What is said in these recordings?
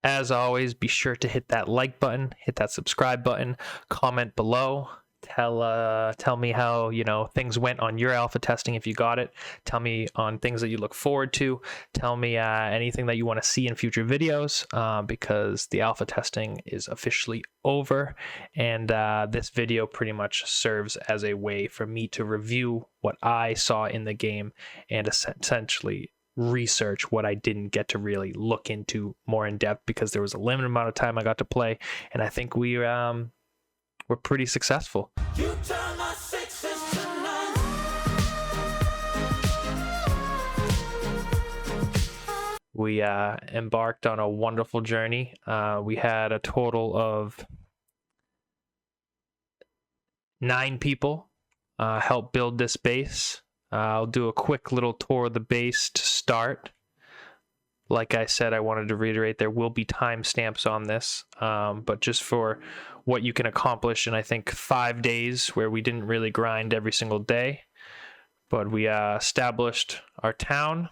As always, be sure to hit that like button, hit that subscribe button, comment below. Tell me how things went on your alpha testing if you got it. Tell me on things that you look forward to. Tell me anything that you want to see in future videos, because the alpha testing is officially over, and this video pretty much serves as a way for me to review what I saw in the game and essentially research what I didn't get to really look into more in depth because there was a limited amount of time I got to play, and I think we're pretty successful. We embarked on a wonderful journey. We had a total of 9 people help build this base. I'll do a quick little tour of the base to start. Like I said, I wanted to reiterate there will be timestamps on this, but just for what you can accomplish in, I think, 5 days where we didn't really grind every single day. But we established our town.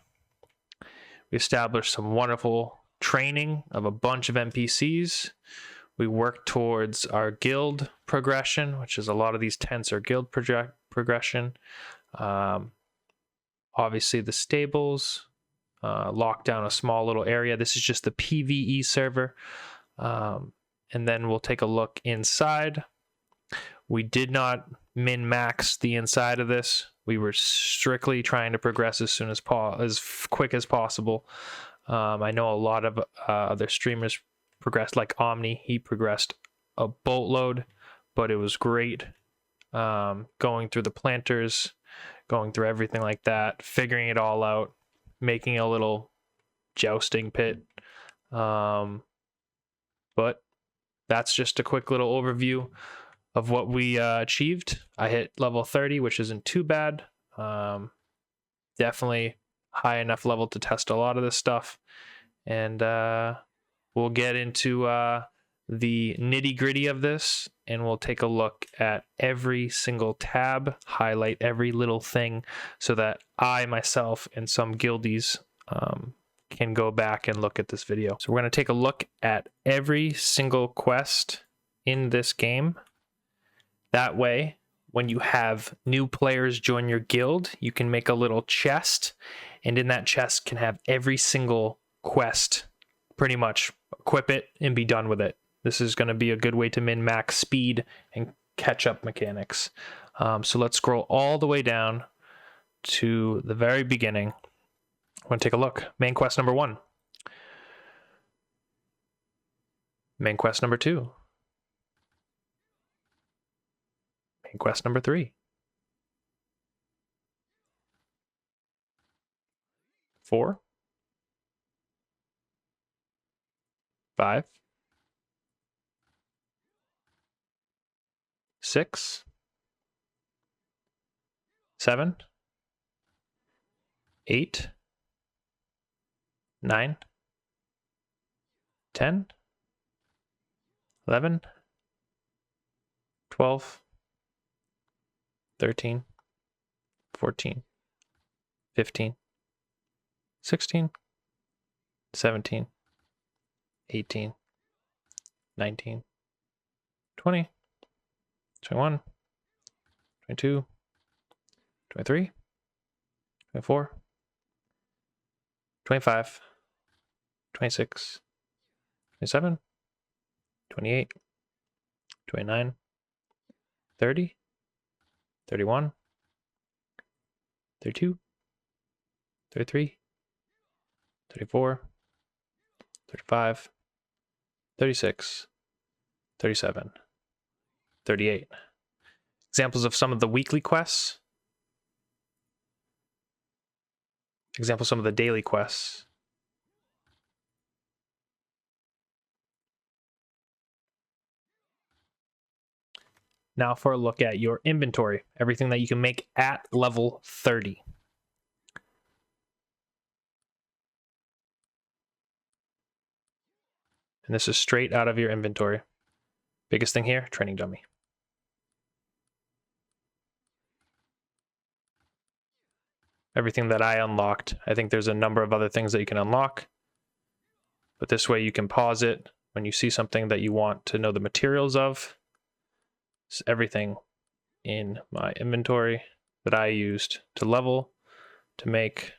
We established some wonderful training of a bunch of NPCs. We worked towards our guild progression, which is a lot of these tents are guild progression. Obviously the stables, lock down a small little area. This is just the PvE server. And then we'll take a look inside. We did not min-max the inside of this. We were strictly trying to progress as quick as possible. I know a lot of other streamers progressed, like Omni. He progressed a boatload, but it was great. Going through the planters, going through everything like that, figuring it all out, making a little jousting pit. But that's just a quick little overview of what we achieved. I hit level 30, which isn't too bad. Definitely high enough level to test a lot of this stuff. And we'll get into the nitty-gritty of this, and we'll take a look at every single tab, highlight every little thing so that I myself and some guildies can go back and look at this video. So we're going to take a look at every single quest in this game. That way, when you have new players join your guild, you can make a little chest, and in that chest can have every single quest, pretty much equip it and be done with it. This is going to be a good way to min-max speed and catch up mechanics. So let's scroll all the way down to the very beginning. I want to take a look. Main quest number 1. Main quest number 2. Main quest number 3. 4. 5. 6. 7. 8. 9. 10. 11. 12. 13. 14. 15. 16. 17. 18. 19. 20. 21. 22. 23. 24. 25. 26. 27. 28. 29. 30. 31. 32. 33. 34. 35. 36. 37. 38. Examples of some of the weekly quests. Examples of some of the daily quests. Now for a look at your inventory, everything that you can make at level 30. And this is straight out of your inventory. Biggest thing here, training dummy. Everything that I unlocked. I think there's a number of other things that you can unlock. But this way you can pause it when you see something that you want to know the materials of. It's everything in my inventory that I used to level to make.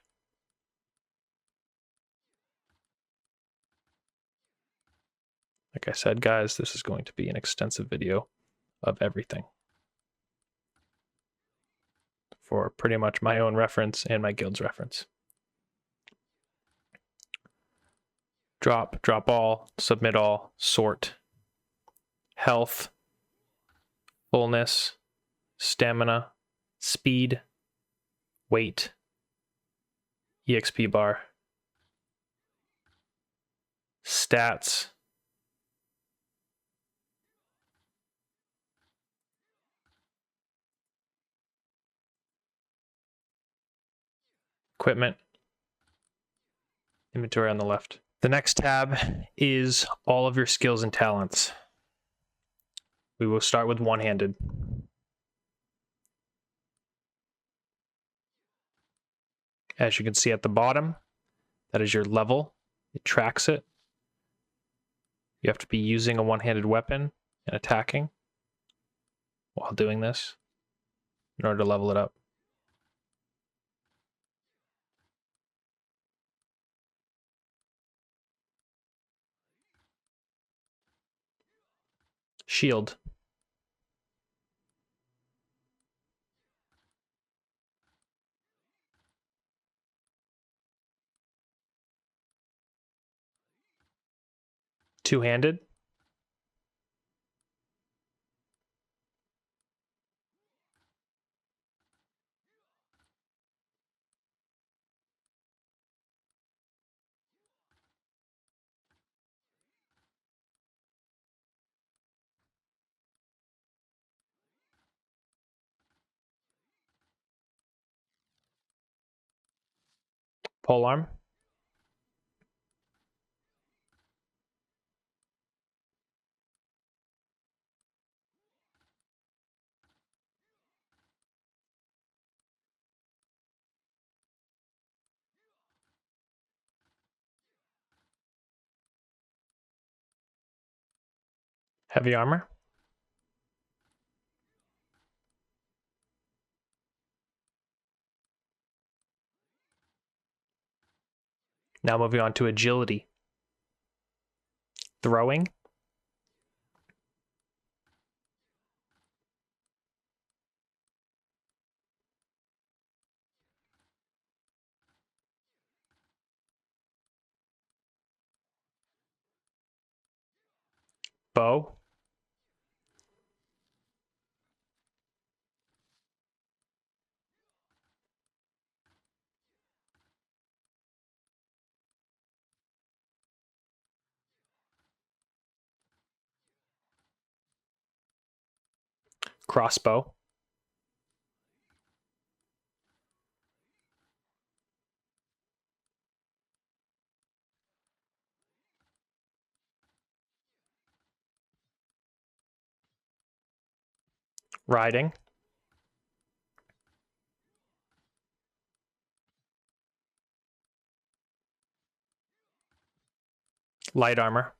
Like I said, guys, this is going to be an extensive video of everything for pretty much my own reference and my guild's reference. Drop all, submit all, sort, health, fullness, stamina, speed, weight, EXP bar, stats, equipment, inventory on the left. The next tab is all of your skills and talents. We will start with one-handed. As you can see at the bottom, that is your level. It tracks it. You have to be using a one-handed weapon and attacking while doing this in order to level it up. Shield. Two-handed. Polearm. Heavy armor. Now moving on to agility. Throwing. Bow. Crossbow. Riding. Light armor.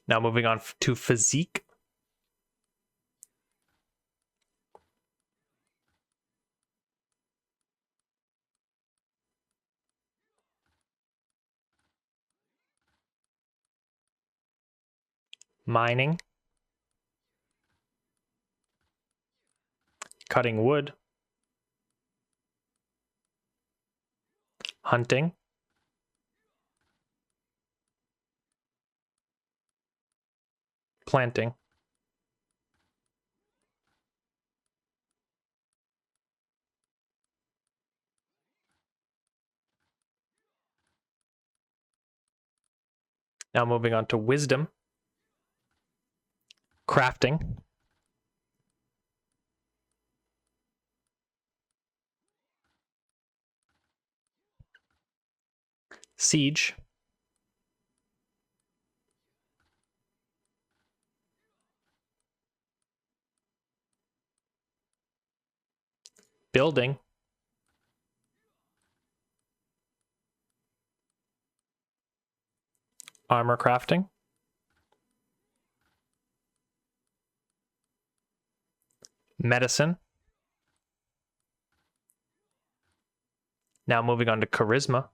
Now moving on to physique. Mining. Cutting wood. Hunting. Planting. Now moving on to wisdom. Crafting. Siege. building, armor crafting, medicine. Now moving on to charisma,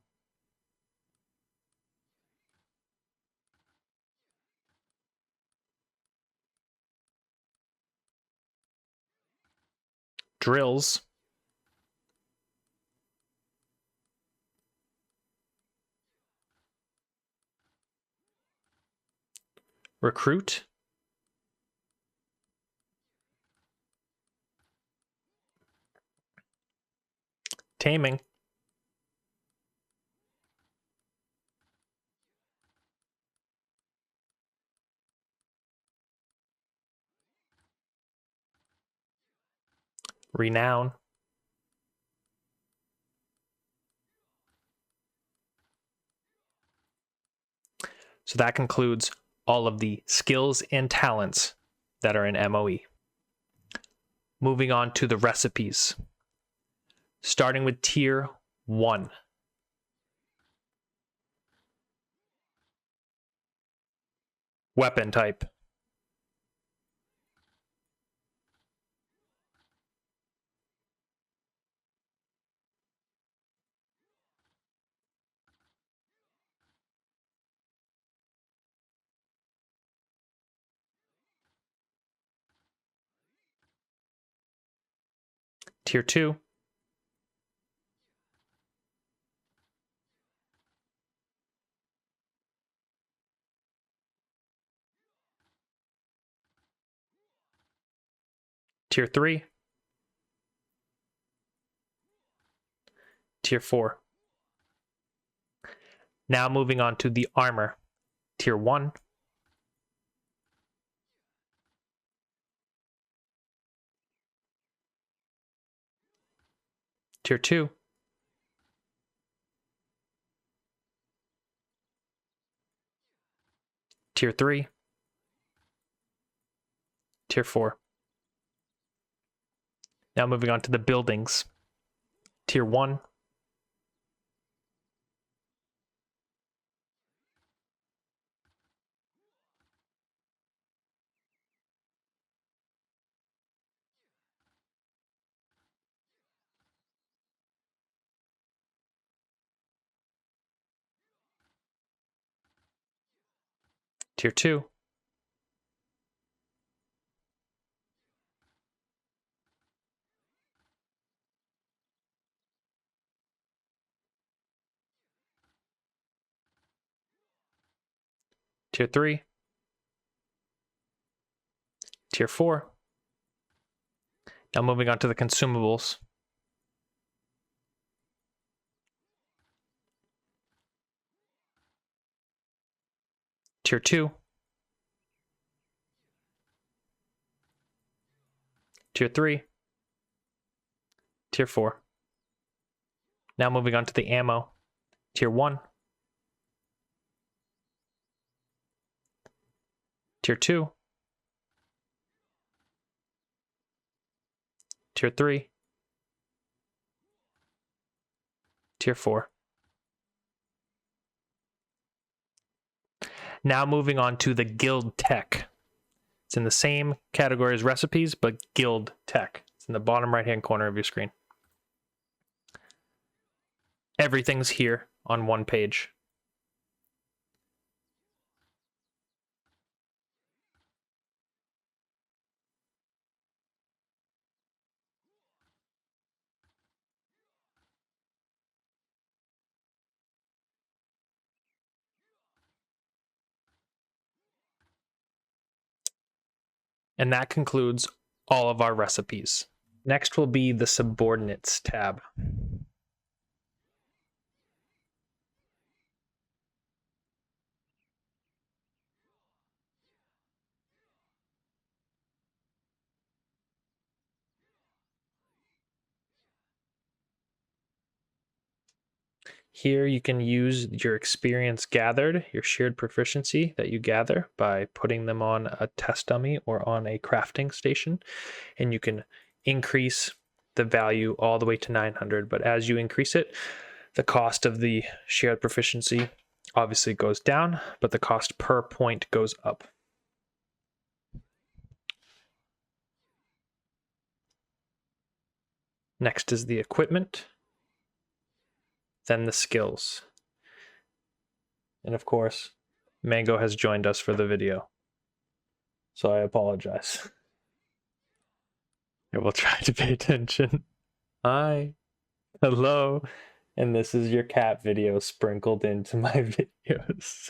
drills, recruit, taming, renown, so that concludes all of the skills and talents that are in MOE. Moving on to the recipes, starting with tier 1. Weapon type. Tier 2. Tier 3. Tier 4. Now moving on to the armor. Tier 1. Tier 2. Tier 3. Tier 4. Now moving on to the buildings. Tier 1. Tier 2. Tier 3. Tier 4. Now moving on to the consumables. Tier 2. Tier 3. Tier 4. Now moving on to the ammo. Tier 1. Tier 2. Tier 3. Tier 4. Now moving on to the guild tech. It's in the same category as recipes, but guild tech. It's in the bottom right-hand corner of your screen. Everything's here on one page. And that concludes all of our recipes. Next will be the Subordinates tab. Here you can use your experience gathered, your shared proficiency that you gather by putting them on a test dummy or on a crafting station. And you can increase the value all the way to 900, but as you increase it, the cost of the shared proficiency obviously goes down, but the cost per point goes up. Next is the equipment, then the skills. And of course, Mango has joined us for the video, so I apologize. I will try to pay attention. Hi, hello, and this is your cat video sprinkled into my videos.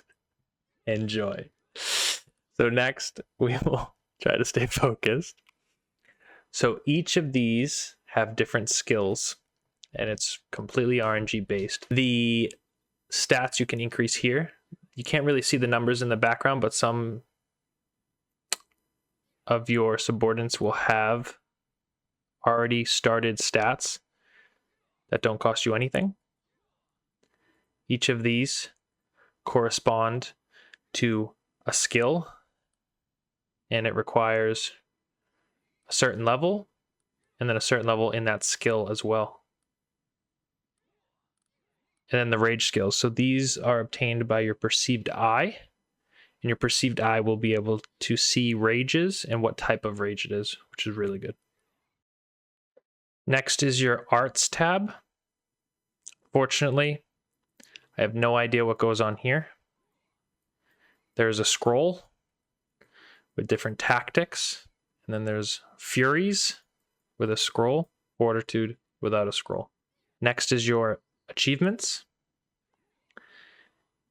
Enjoy. So next, we will try to stay focused. So each of these have different skills, and it's completely RNG based. The stats you can increase here, you can't really see the numbers in the background, but some of your subordinates will have already started stats that don't cost you anything. Each of these correspond to a skill, and it requires a certain level and then a certain level in that skill as well. And then the rage skills. So these are obtained by your perceived eye, and your perceived eye will be able to see rages and what type of rage it is, which is really good. Next is your arts tab. Fortunately, I have no idea what goes on here. There's a scroll with different tactics, and then there's furies with a scroll, fortitude without a scroll. Next is your achievements.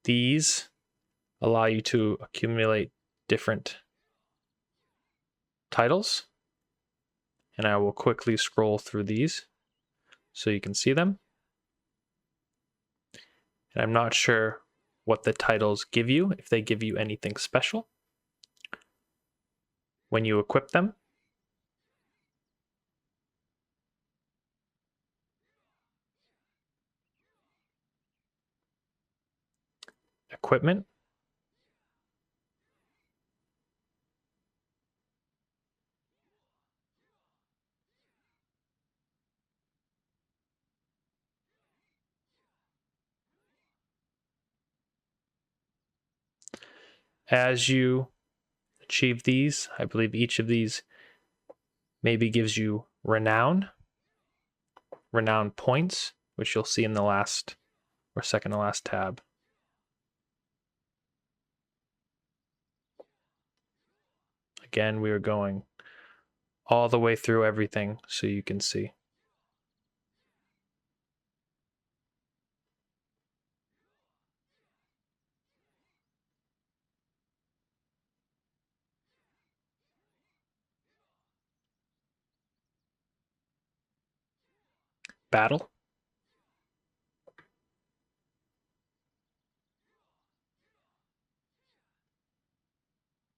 These allow you to accumulate different titles, and I will quickly scroll through these so you can see them. And I'm not sure what the titles give you, if they give you anything special when you equip them. Equipment. As you achieve these, I believe each of these maybe gives you renown points, which you'll see in the last or second to last tab. Again, we are going all the way through everything so you can see. Battle.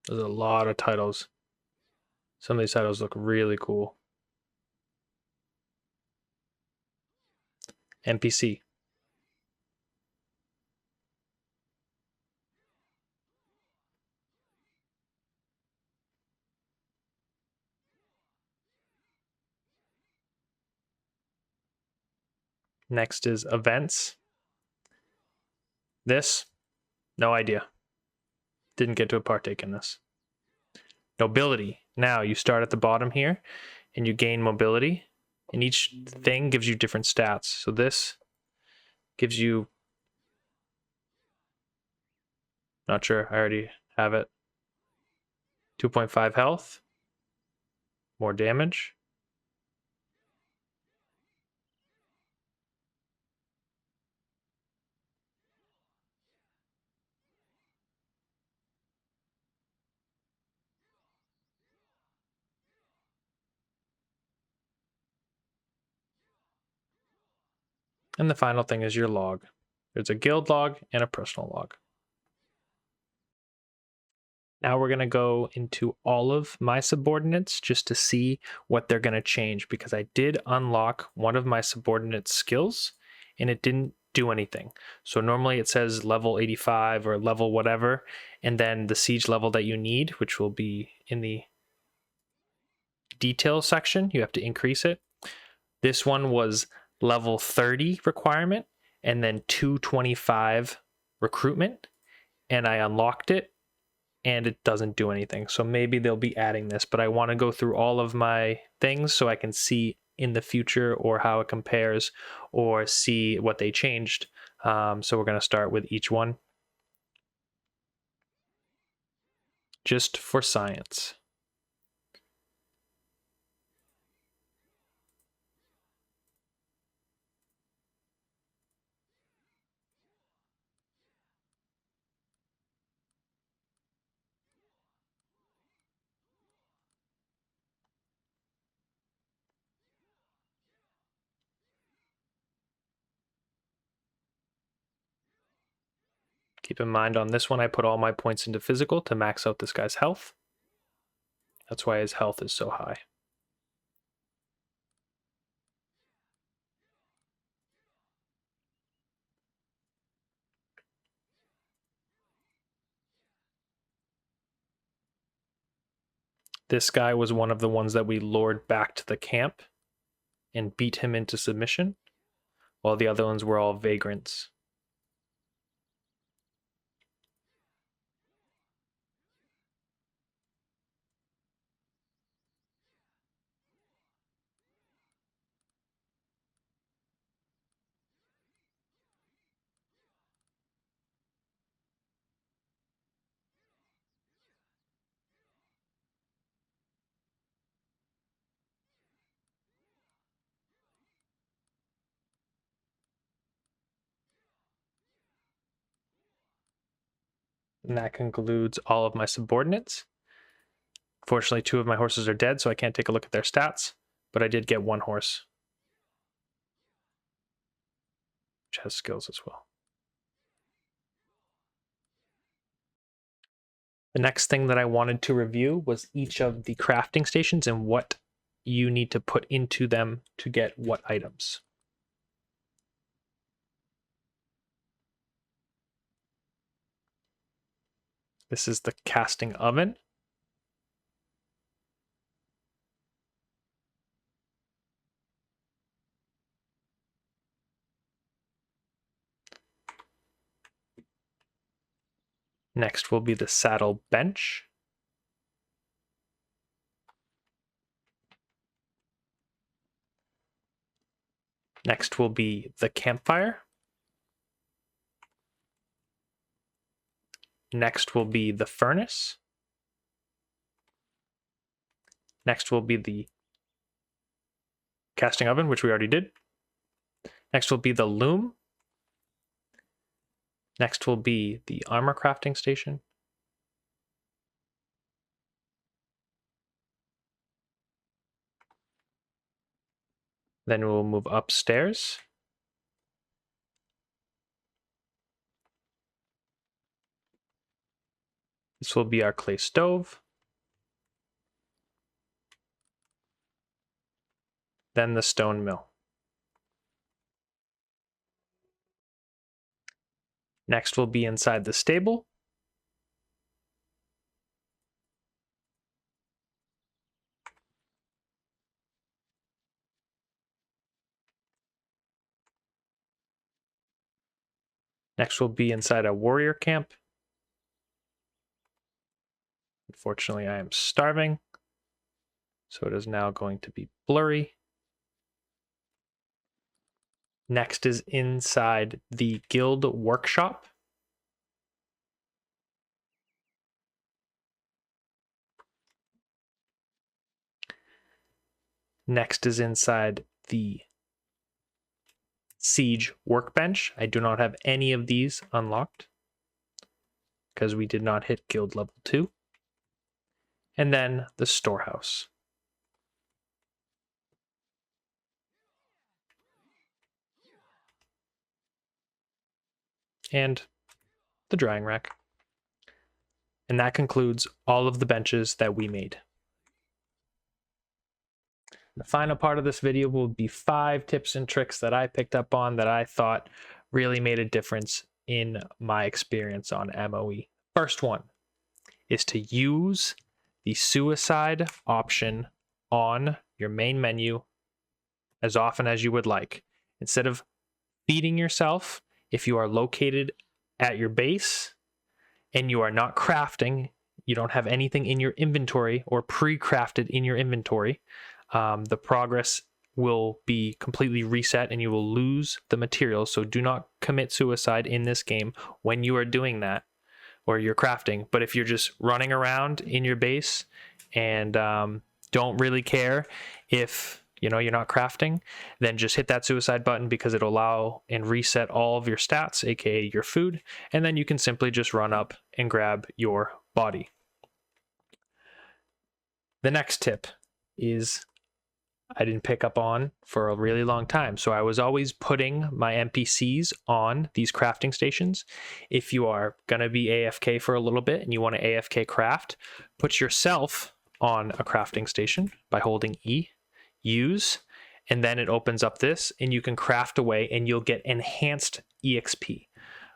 There's a lot of titles. Some of these titles look really cool. NPC. Next is events. This, no idea. Didn't get to partake in this. Nobility. Now you start at the bottom here and you gain mobility, and each thing gives you different stats. So this gives you, not sure, I already have it, 2.5 health, more damage, and the final thing is your log. There's a guild log and a personal log. Now we're going to go into all of my subordinates just to see what they're going to change, because I did unlock one of my subordinate skills and it didn't do anything. So normally it says level 85 or level whatever, and then the siege level that you need, which will be in the details section, you have to increase it. This one was level 30 requirement and then 225 recruitment, and I unlocked it and it doesn't do anything. So maybe they'll be adding this, but I want to go through all of my things so I can see in the future or how it compares or see what they changed. So we're going to start with each one just for science. Keep in mind on this one, I put all my points into physical to max out this guy's health. That's why his health is so high. This guy was one of the ones that we lured back to the camp and beat him into submission, while the other ones were all vagrants. And that concludes all of my subordinates. Fortunately, 2 of my horses are dead, so I can't take a look at their stats, but I did get 1 horse, which has skills as well. The next thing that I wanted to review was each of the crafting stations and what you need to put into them to get what items. This is the casting oven. Next will be the saddle bench. Next will be the campfire. Next will be the furnace. Next will be the casting oven, which we already did. Next will be the loom. Next will be the armor crafting station. Then we'll move upstairs. This will be our clay stove. Then the stone mill. Next will be inside the stable. Next will be inside a warrior camp. Unfortunately, I am starving, so it is now going to be blurry. Next is inside the guild workshop. Next is inside the siege workbench. I do not have any of these unlocked because we did not hit guild level 2. And then the storehouse. And the drying rack. And that concludes all of the benches that we made. The final part of this video will be 5 tips and tricks that I picked up on that I thought really made a difference in my experience on MOE. First one is to use the suicide option on your main menu as often as you would like. Instead of feeding yourself, if you are located at your base and you are not crafting, you don't have anything in your inventory or pre-crafted in your inventory, the progress will be completely reset and you will lose the materials. So do not commit suicide in this game when you are doing that or you're crafting. But if you're just running around in your base and don't really care if you're not crafting, then just hit that suicide button, because it'll allow and reset all of your stats, aka your food, and then you can simply just run up and grab your body. The next tip is I didn't pick up on for a really long time. So I was always putting my NPCs on these crafting stations. If you are going to be AFK for a little bit and you want to AFK craft, put yourself on a crafting station by holding E, use, and then it opens up this and you can craft away and you'll get enhanced EXP.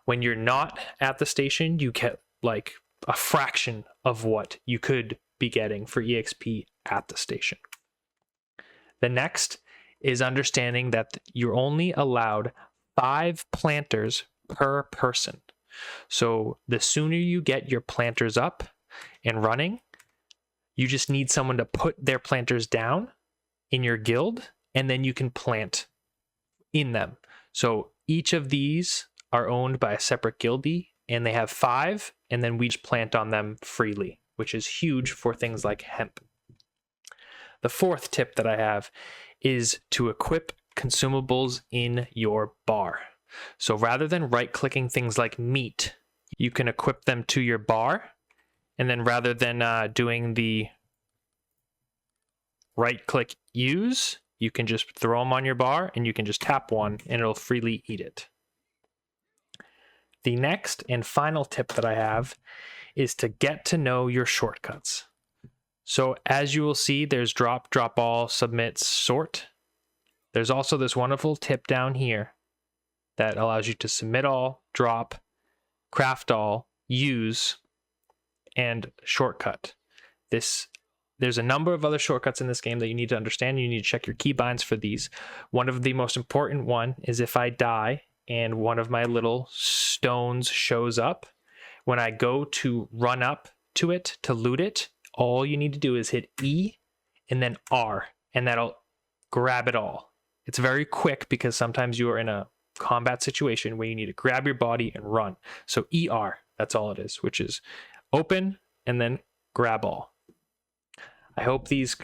When you're not at the station, you get like a fraction of what you could be getting for EXP at the station. The next is understanding that you're only allowed 5 planters per person. So the sooner you get your planters up and running, you just need someone to put their planters down in your guild, and then you can plant in them. So each of these are owned by a separate guildie, and they have 5, and then we just plant on them freely, which is huge for things like hemp. The fourth tip that I have is to equip consumables in your bar. So rather than right-clicking things like meat, you can equip them to your bar, and then rather than doing the right-click use, you can just throw them on your bar and you can just tap one and it'll freely eat it. The next and final tip that I have is to get to know your shortcuts. So as you will see, there's drop, drop all, submit, sort. There's also this wonderful tip down here that allows you to submit all, drop, craft all, use, and shortcut. There's a number of other shortcuts in this game that you need to understand. You need to check your keybinds for these. One of the most important one is if I die and one of my little stones shows up, when I go to run up to it to loot it, all you need to do is hit E and then R, and that'll grab it all. It's very quick because sometimes you are in a combat situation where you need to grab your body and run. So ER, that's all it is, which is open and then grab all. I hope these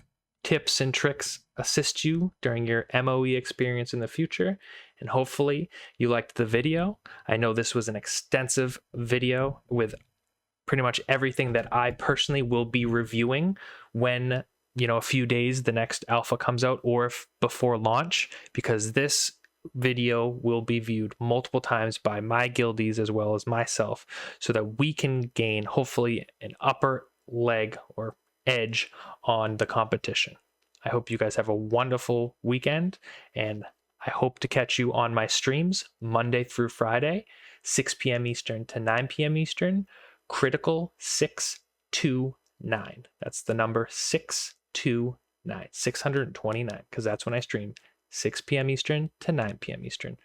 tips and tricks assist you during your MOE experience in the future, and hopefully you liked the video. I know this was an extensive video with pretty much everything that I personally will be reviewing when, a few days the next alpha comes out, or if before launch, because this video will be viewed multiple times by my guildies as well as myself, so that we can gain hopefully an upper leg or edge on the competition. I hope you guys have a wonderful weekend, and I hope to catch you on my streams Monday through Friday, 6 p.m. Eastern to 9 p.m. Eastern. Critical 629. That's the number 629, 629, because that's when I stream, 6 p.m. Eastern to 9 p.m. Eastern.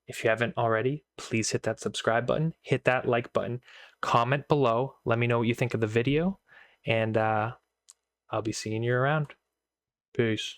If you haven't already, please hit that subscribe button, hit that like button, comment below, let me know what you think of the video, and I'll be seeing you around. Peace.